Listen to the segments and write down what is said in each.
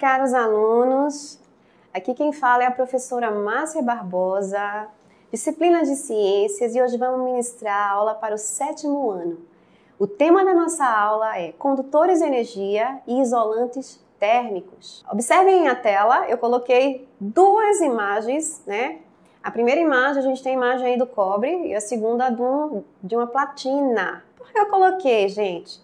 caros alunos, aqui quem fala é a professora Márcia Barbosa, disciplina de Ciências, e hoje vamos ministrar a aula para o 7º ano. O tema da nossa aula é condutores de energia e isolantes térmicos. Observem a tela, eu coloquei duas imagens, né? A primeira imagem, a gente tem a imagem aí do cobre e a segunda de uma platina. Por que eu coloquei, gente?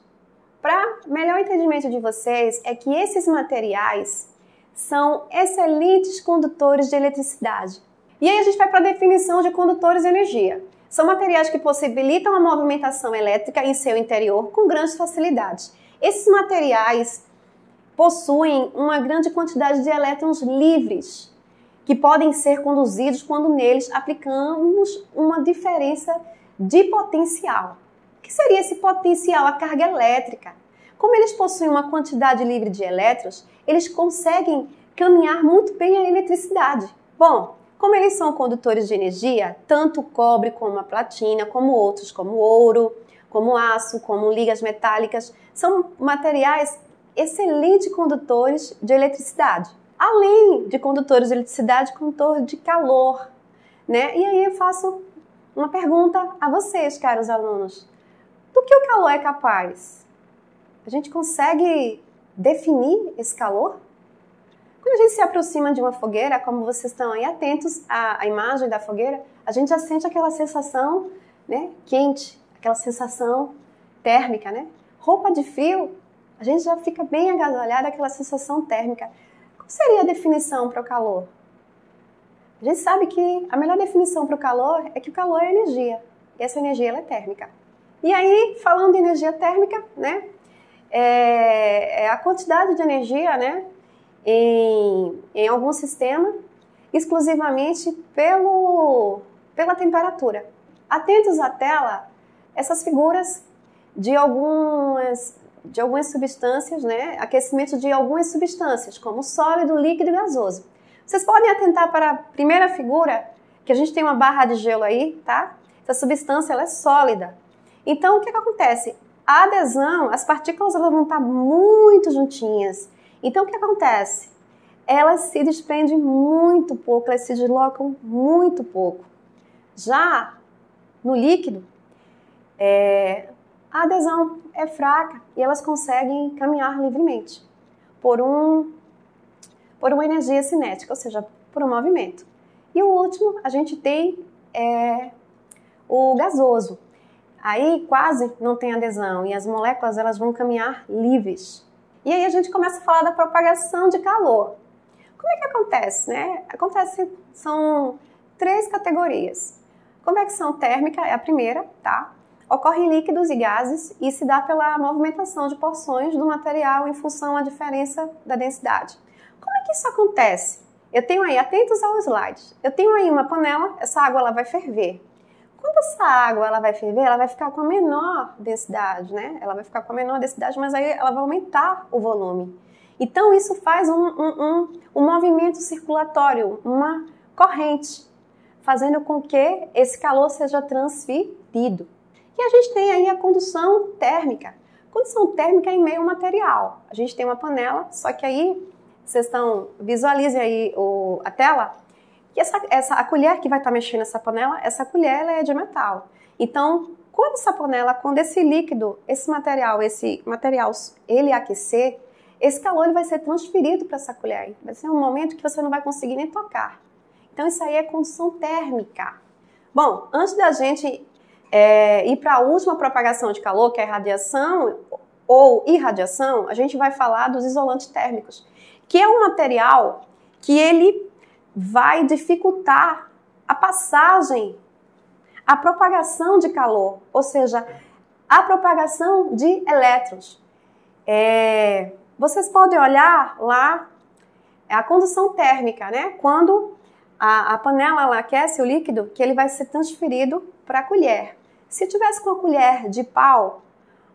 Para melhor entendimento de vocês, é que esses materiais são excelentes condutores de eletricidade. E aí a gente vai para a definição de condutores de energia. São materiais que possibilitam a movimentação elétrica em seu interior com grandes facilidades. Esses materiais possuem uma grande quantidade de elétrons livres, que podem ser conduzidos quando neles aplicamos uma diferença de potencial. O que seria esse potencial? A carga elétrica. Como eles possuem uma quantidade livre de elétrons, eles conseguem caminhar muito bem a eletricidade. Bom, como eles são condutores de energia, tanto o cobre como a platina, como outros, como o ouro, como o aço, como ligas metálicas, são materiais excelentes condutores de eletricidade. Além de condutores de eletricidade, condutor de calor, né? E aí eu faço uma pergunta a vocês, caros alunos. Do que o calor é capaz? A gente consegue definir esse calor? Quando a gente se aproxima de uma fogueira, como vocês estão aí atentos à imagem da fogueira, a gente já sente aquela sensação, né, quente, aquela sensação térmica, né? Roupa de frio, a gente já fica bem agasalhado, aquela sensação térmica. Qual seria a definição para o calor? A gente sabe que a melhor definição para o calor é que o calor é energia, e essa energia ela é térmica. E aí, falando de energia térmica, né, é a quantidade de energia, né, em algum sistema, exclusivamente pela temperatura. Atentos à tela, essas figuras de algumas substâncias, né, aquecimento de algumas substâncias, como sólido, líquido e gasoso. Vocês podem atentar para a primeira figura, que a gente tem uma barra de gelo aí, tá? Essa substância ela é sólida. Então, o que acontece? A adesão, as partículas elas vão estar muito juntinhas. Então, o que acontece? Elas se desprendem muito pouco, elas se deslocam muito pouco. Já no líquido, a adesão é fraca e elas conseguem caminhar livremente por uma energia cinética, ou seja, por um movimento. E o último, a gente tem o gasoso. Aí quase não tem adesão e as moléculas elas vão caminhar livres. E aí a gente começa a falar da propagação de calor. Como é que acontece, né? São 3 categorias. Convecção térmica é a primeira, tá? Ocorre em líquidos e gases e se dá pela movimentação de porções do material em função da diferença da densidade. Como é que isso acontece? Eu tenho aí, atentos ao slide, eu tenho aí uma panela, essa água ela vai ferver. Quando essa água ela vai ferver, ela vai ficar com a menor densidade, né? Ela vai ficar com a menor densidade, mas aí ela vai aumentar o volume. Então isso faz um movimento circulatório, uma corrente, fazendo com que esse calor seja transferido. E a gente tem aí a condução térmica. Condução térmica em meio material. A gente tem uma panela, só que aí, visualizem aí a tela, que a colher que vai estar mexendo nessa panela, essa colher ela é de metal. Então, quando esse líquido, esse material, ele aquecer, esse calor ele vai ser transferido para essa colher. Vai ser um momento que você não vai conseguir nem tocar. Então, isso aí é condução térmica. Bom, antes da gente ir para a última propagação de calor, que é a radiação ou irradiação, a gente vai falar dos isolantes térmicos, que é um material que ele vai dificultar a passagem, a propagação de calor, ou seja, a propagação de elétrons. Vocês podem olhar lá a condução térmica, né? Quando a panela ela aquece o líquido, que ele vai ser transferido para a colher. Se tivesse com uma colher de pau,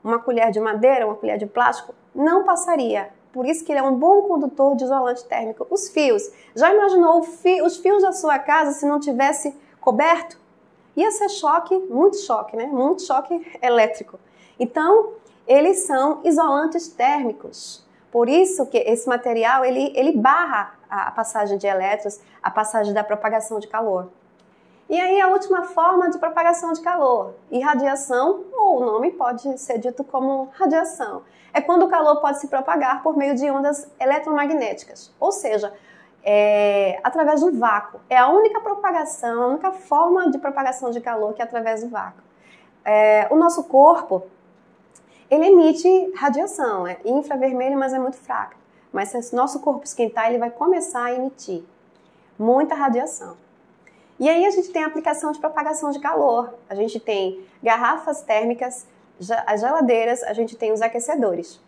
uma colher de madeira, uma colher de plástico, não passaria. Por isso que ele é um bom condutor de isolante térmico. Os fios. Já imaginou os fios da sua casa se não tivesse coberto? Ia ser choque, muito choque, né? Muito choque elétrico. Então, eles são isolantes térmicos. Por isso que esse material, ele barra a passagem de elétrons, a passagem da propagação de calor. E aí a última forma de propagação de calor, irradiação, ou o nome pode ser dito como radiação. É quando o calor pode se propagar por meio de ondas eletromagnéticas, ou seja, através do vácuo. É a única propagação, a única forma de propagação de calor que é através do vácuo. O nosso corpo, ele emite radiação, é infravermelho, mas é muito fraca. Mas se o nosso corpo esquentar, ele vai começar a emitir muita radiação. E aí a gente tem a aplicação de propagação de calor. A gente tem garrafas térmicas, as geladeiras, a gente tem os aquecedores.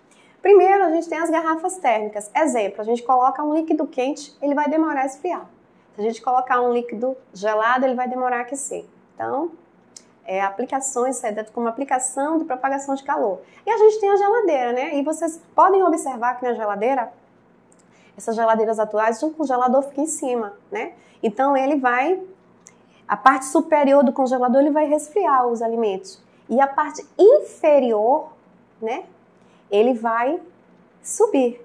Primeiro, a gente tem as garrafas térmicas. Exemplo, a gente coloca um líquido quente, ele vai demorar a esfriar. Se a gente colocar um líquido gelado, ele vai demorar a aquecer. Então, aplicações, como aplicação de propagação de calor. E a gente tem a geladeira, né? E vocês podem observar que na geladeira, essas geladeiras atuais, o congelador fica em cima, né? Então, a parte superior do congelador, ele vai resfriar os alimentos. E a parte inferior, né? Ele vai subir.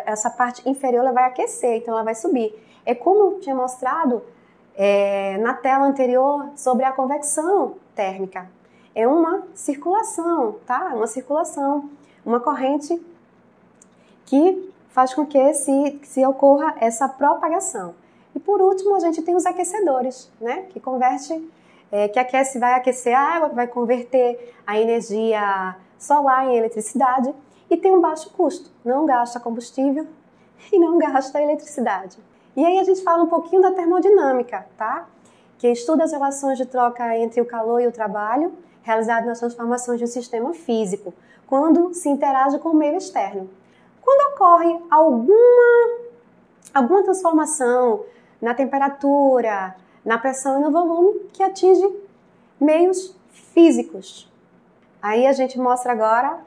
Essa parte inferior ela vai aquecer, então ela vai subir. É como eu tinha mostrado na tela anterior sobre a convecção térmica. É uma circulação, tá? Uma circulação, uma corrente que faz com que se ocorra essa propagação. E por último, a gente tem os aquecedores, né? Que vai aquecer a água, que vai converter a energia solar em eletricidade e tem um baixo custo, não gasta combustível e não gasta eletricidade. E aí a gente fala um pouquinho da termodinâmica, tá? Que estuda as relações de troca entre o calor e o trabalho, realizado nas transformações de um sistema físico, quando se interage com o meio externo. Quando ocorre alguma transformação na temperatura, na pressão e no volume que atinge meios físicos. Aí a gente mostra agora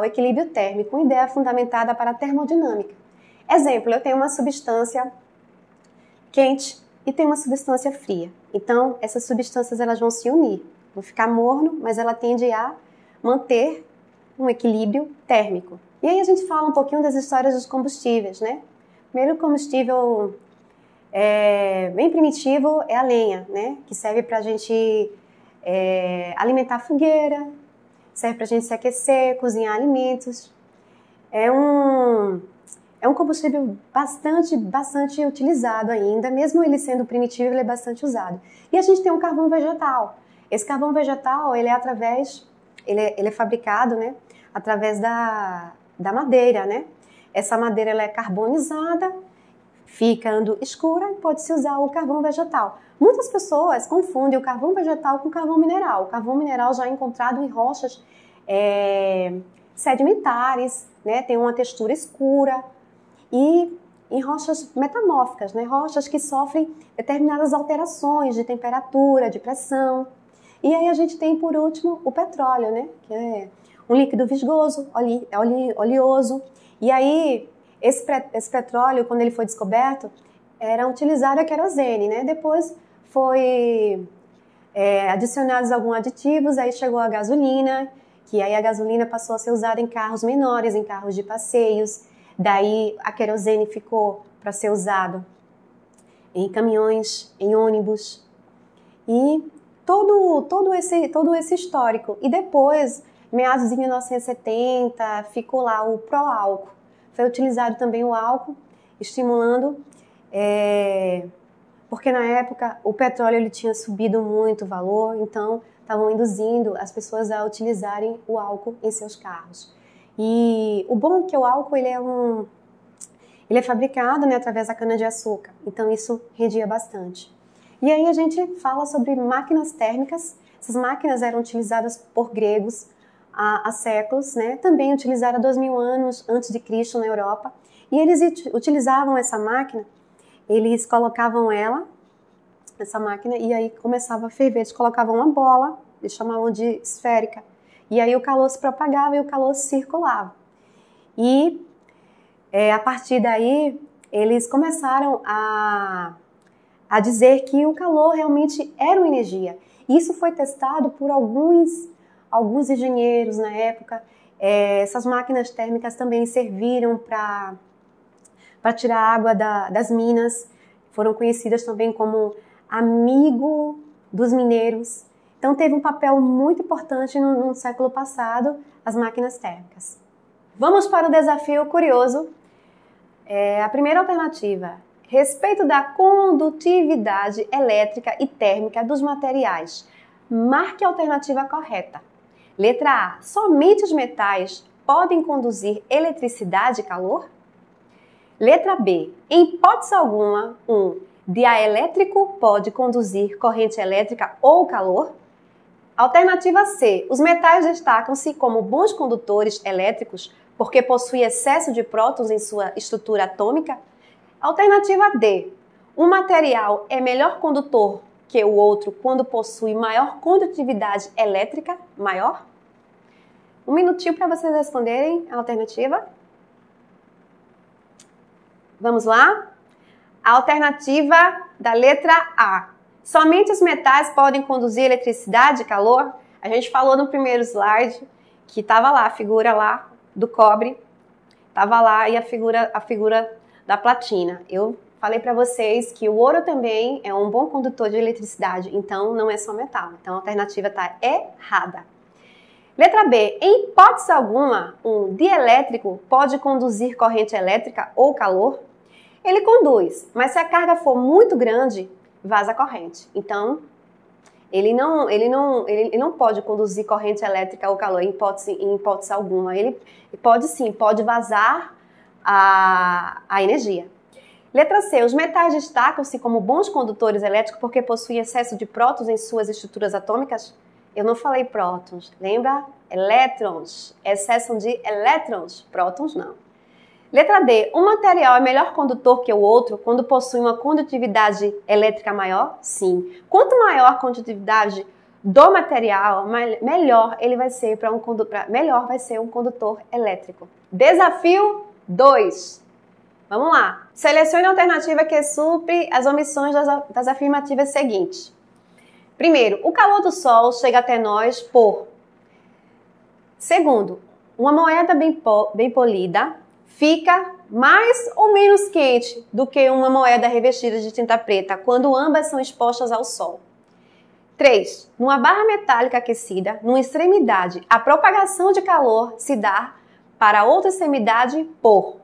o equilíbrio térmico, uma ideia fundamentada para a termodinâmica. Exemplo, eu tenho uma substância quente e tenho uma substância fria. Então, essas substâncias elas vão se unir, vão ficar morno, mas ela tende a manter um equilíbrio térmico. E aí a gente fala um pouquinho das histórias dos combustíveis, né? Primeiro combustível bem primitivo é a lenha, né? Que serve para a gente alimentar a fogueira, serve para a gente se aquecer, cozinhar alimentos. É um combustível bastante utilizado ainda, mesmo ele sendo primitivo, ele é bastante usado. E a gente tem o carvão vegetal. Esse carvão vegetal, ele é fabricado, né, através da madeira, né? Essa madeira ela é carbonizada, ficando escura e pode-se usar o carvão vegetal. Muitas pessoas confundem o carvão vegetal com o carvão mineral. O carvão mineral já é encontrado em rochas sedimentares, né? Tem uma textura escura, e em rochas metamórficas, né? Rochas que sofrem determinadas alterações de temperatura, de pressão. E aí a gente tem, por último, o petróleo, né? Que é um líquido visgoso, oleoso. E aí, esse petróleo, quando ele foi descoberto, era utilizado a querosene, né? Depois foi adicionados alguns aditivos, aí chegou a gasolina, que aí a gasolina passou a ser usada em carros menores, em carros de passeios. Daí a querosene ficou para ser usado em caminhões, em ônibus. E todo esse histórico. E depois, meados de 1970, ficou lá o pró-álcool. Foi utilizado também o álcool, estimulando, porque na época o petróleo ele tinha subido muito o valor, então estavam induzindo as pessoas a utilizarem o álcool em seus carros. E o bom é que o álcool ele é fabricado, né, através da cana-de-açúcar, então isso rendia bastante. E aí a gente fala sobre máquinas térmicas. Essas máquinas eram utilizadas por gregos há séculos, né, também utilizadas 2000 anos antes de Cristo na Europa. E eles utilizavam essa máquina, eles colocavam essa máquina, e aí começava a ferver. Eles colocavam uma bola, eles chamavam de esférica. E aí o calor se propagava e o calor circulava. E a partir daí, eles começaram a dizer que o calor realmente era uma energia. Isso foi testado por alguns engenheiros na época, Essas máquinas térmicas também serviram para tirar água das minas, foram conhecidas também como amigo dos mineiros. Então teve um papel muito importante no século passado, as máquinas térmicas. Vamos para o desafio curioso. A primeira alternativa, respeito da condutividade elétrica e térmica dos materiais. Marque a alternativa correta. Letra A, somente os metais podem conduzir eletricidade e calor? Letra B, em hipótese alguma, um diaelétrico pode conduzir corrente elétrica ou calor? Alternativa C, os metais destacam-se como bons condutores elétricos porque possuem excesso de prótons em sua estrutura atômica? Alternativa D, um material é melhor condutor que o outro quando possui maior condutividade elétrica maior? Um minutinho para vocês responderem a alternativa. Vamos lá? A alternativa da letra A. Somente os metais podem conduzir eletricidade e calor? A gente falou no primeiro slide que estava lá a figura lá do cobre, estava lá e a figura da platina. Eu falei para vocês que o ouro também é um bom condutor de eletricidade, então não é só metal. Então a alternativa está errada. Letra B. Em hipótese alguma, um dielétrico pode conduzir corrente elétrica ou calor? Ele conduz, mas se a carga for muito grande, vaza a corrente. Então, ele não pode conduzir corrente elétrica ou calor em hipótese alguma. Ele pode sim, pode vazar a energia. Letra C. Os metais destacam-se como bons condutores elétricos porque possuem excesso de prótons em suas estruturas atômicas? Eu não falei prótons, lembra? Elétrons, excesso de elétrons, prótons não. Letra D, um material é melhor condutor que o outro quando possui uma condutividade elétrica maior? Sim. Quanto maior a condutividade do material, melhor ele vai ser melhor vai ser um condutor elétrico. Desafio 2. Vamos lá. Selecione a alternativa que supre as omissões das afirmativas seguintes. Primeiro, o calor do Sol chega até nós por... Segundo, uma moeda bem polida fica mais ou menos quente do que uma moeda revestida de tinta preta quando ambas são expostas ao sol. 3. Numa barra metálica aquecida, numa extremidade, a propagação de calor se dá para outra extremidade por...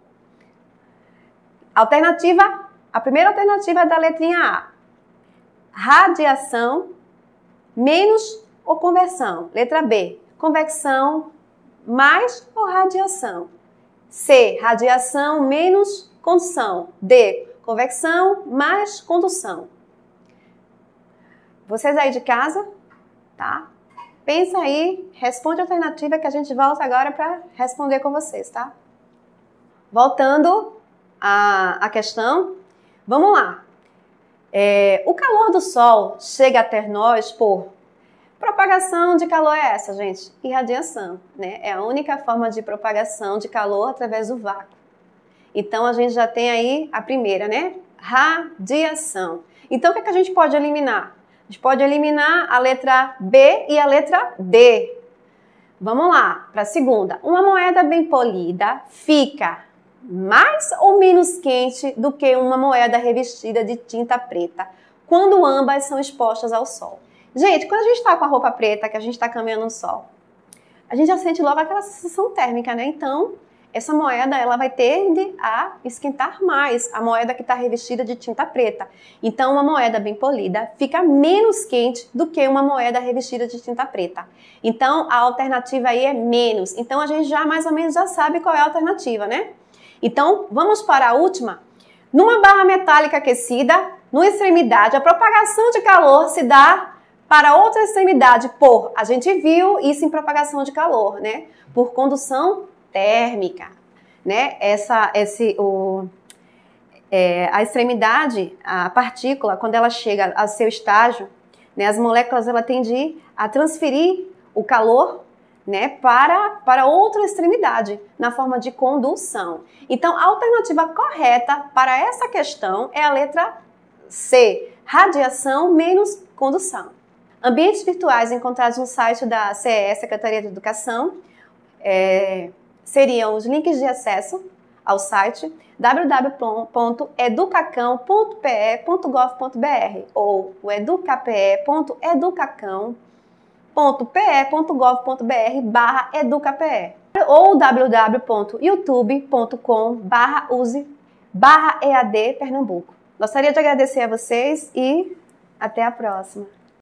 A primeira alternativa é da letrinha A. Radiação menos ou conversão. Letra B. Convecção mais ou radiação. C. Radiação menos condução. D. Convecção mais condução. Vocês aí de casa, tá? Pensa aí, responde a alternativa que a gente volta agora para responder com vocês, tá? Voltando à questão, vamos lá. O calor do Sol chega até nós por... Propagação de calor é essa, gente? Irradiação, né? É a única forma de propagação de calor através do vácuo. Então, a gente já tem aí a primeira, né? Radiação. Então, o que a gente pode eliminar? A gente pode eliminar a letra B e a letra D. Vamos lá, para a segunda. Uma moeda bem polida fica mais ou menos quente do que uma moeda revestida de tinta preta, quando ambas são expostas ao sol. Gente, quando a gente está com a roupa preta, que a gente está caminhando no sol, a gente já sente logo aquela sensação térmica, né? Então, essa moeda, ela vai tender a esquentar mais a moeda que está revestida de tinta preta. Então, uma moeda bem polida fica menos quente do que uma moeda revestida de tinta preta. Então, a alternativa aí é menos. Então, a gente já mais ou menos já sabe qual é a alternativa, né? Então, vamos para a última. Numa barra metálica aquecida, numa extremidade, a propagação de calor se dá para outra extremidade por, a gente viu isso em propagação de calor, né? Por condução térmica, né? A extremidade, a partícula, quando ela chega ao seu estágio, né, as moléculas ela tendem a transferir o calor, né, para outra extremidade, na forma de condução. Então, a alternativa correta para essa questão é a letra C, radiação menos condução. Ambientes virtuais encontrados no site da CE, Secretaria de Educação. seriam os links de acesso ao site www.educacão.pe.gov.br ou o educape.pe.gov.br/educape ou www.youtube.com/use/EAD Pernambuco. Gostaria de agradecer a vocês e até a próxima.